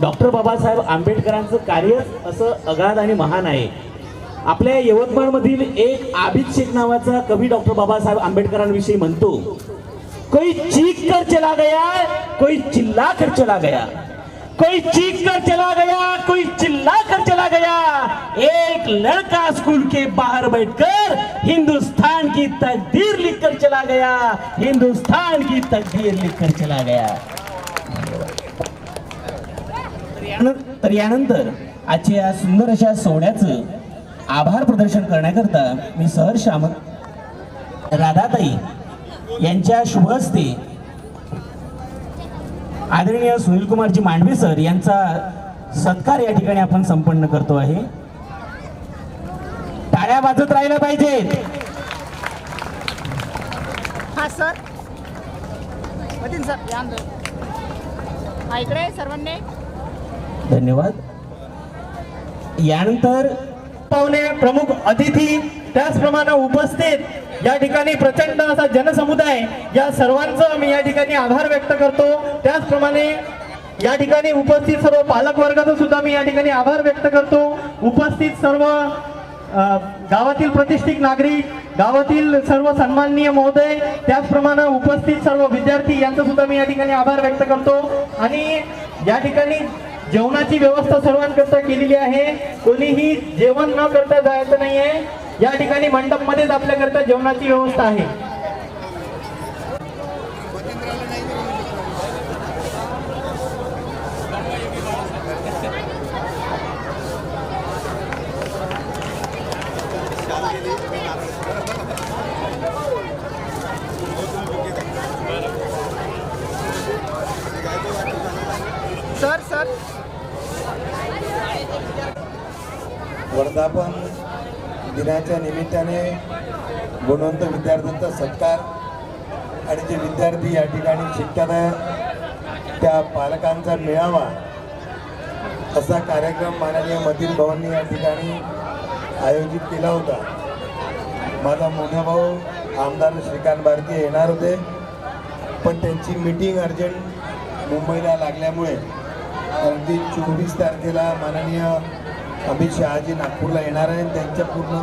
Doctor Babasaheb आंबेडकरांचं कार्य असं अगाध आणि महान आहे। आपल्या यवतमाळमधील एक आबिद शेख नावाचा कवी डॉक्टर बाबासाहेब आंबेडकरांविषयी म्हणतो, कोई चीख कर चला गया, कोई चिल्ला कर चला गया, कोई चीख कर चला गया, कोई चिल्ला कर चला गया, एक लड़का स्कूल के बाहर बैठकर हिंदुस्तान की तकदीर लिखकर चला गया, हिंदुस्तान की तकदीर लिखकर चला गया। तर यानंतर आजच्या या सुंदर अशा सोहळ्याचं आभार प्रदर्शन करण्याकरता मी सहर्ष राधाताई यांच्या शुभ हस्ते आदरणीय सुनील कुमारजी मांडवे सर यांचा सत्कार या ठिकाणी आपण संपन्न करतो आहे। टाळ्या वाजत राहिल्या पाहिजेत। हा सर, मतीन सर या अंदर, हा इकडे सर्वांनी धन्यवाद। यानंतर पाहुणे, प्रमुख अतिथी, त्याचप्रमाणे उपस्थित या ठिकाणी प्रचंड असा जनसमुदाय, या सर्वांचं मी या ठिकाणी आभार व्यक्त करतो। त्याचप्रमाणे या ठिकाणी उपस्थित सर्व पालक वर्गाचा सुद्धा मी या ठिकाणी आभार व्यक्त करतो। उपस्थित सर्व गावातील प्रतिष्ठित नागरिक, गावातील सर्व सन्माननीय महोदय, त्याचप्रमाणे उपस्थित सर्व विद्यार्थी यांचा सुद्धा मी या ठिकाणी आभार व्यक्त करतो। आणि या ठिकाणी जेवणाची व्यवस्था सर्वांकरता केलेली आहे, कोणीही जेवण न करता जायचं नाहीये। या ठिकाणी मंडपमध्येच आपल्याकरता जेवणाची व्यवस्था आहे। सर सर वर्धापन दिनाच्या निमित्ताने गुणवंत विद्यार्थ्यांचा सत्कार आणि जे विद्यार्थी या ठिकाणी शिकतात आहेत त्या पालकांचा मेळावा असा कार्यक्रम माननीय मतीन भाऊंनी या ठिकाणी आयोजित केला होता। माझा मोठा भाऊ आमदार श्रीकांत भारती येणार होते, पण त्यांची मीटिंग अर्जंट मुंबईला लागल्यामुळे अगदी 24 तारखेला माननीय अमित शहाजी नागपूरला येणार आहे। त्यांच्या पूर्ण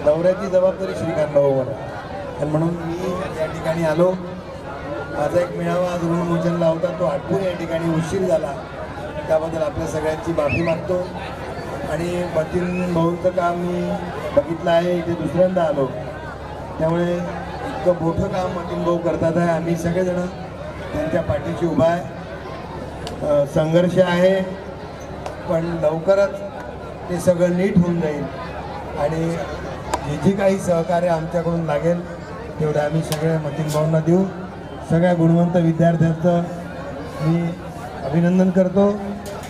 दौऱ्याची जबाबदारी श्रीकांत भाऊवर आहे आणि म्हणून मी या ठिकाणी आलो। माझा एक मेळावा आज ऋणमोचनला होता, तो आटपून या ठिकाणी उशीर झाला, त्याबद्दल आपल्या सगळ्यांची माफी मागतो। आणि मतीन भाऊंचं काम मी बघितलं आहे, इथे दुसऱ्यांदा आलो, त्यामुळे इतकं मोठं काम मतीन भाऊ करतात आहे। आम्ही सगळेजण त्यांच्या पाठीशी उभा आहे। संघर्ष आहे, पण लवकरच ते सगळं नीट होऊन जाईल आणि जे काही सहकार्य आमच्याकडून लागेल तेवढं आम्ही सगळ्या मतीन भाऊंना देऊ। सगळ्या गुणवंत विद्यार्थ्यांचं मी अभिनंदन करतो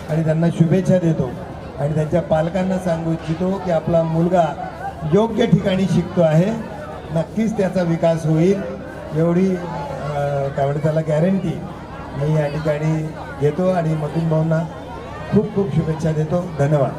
आणि त्यांना शुभेच्छा देतो आणि त्यांच्या पालकांना सांगू इच्छितो की आपला मुलगा योग्य ठिकाणी शिकतो आहे, नक्कीच त्याचा विकास होईल एवढी काय म्हणतात त्याला गॅरंटी मी या ठिकाणी घेतो आणि मतीन भाऊंना खूप खूप शुभेच्छा देतो। धन्यवाद।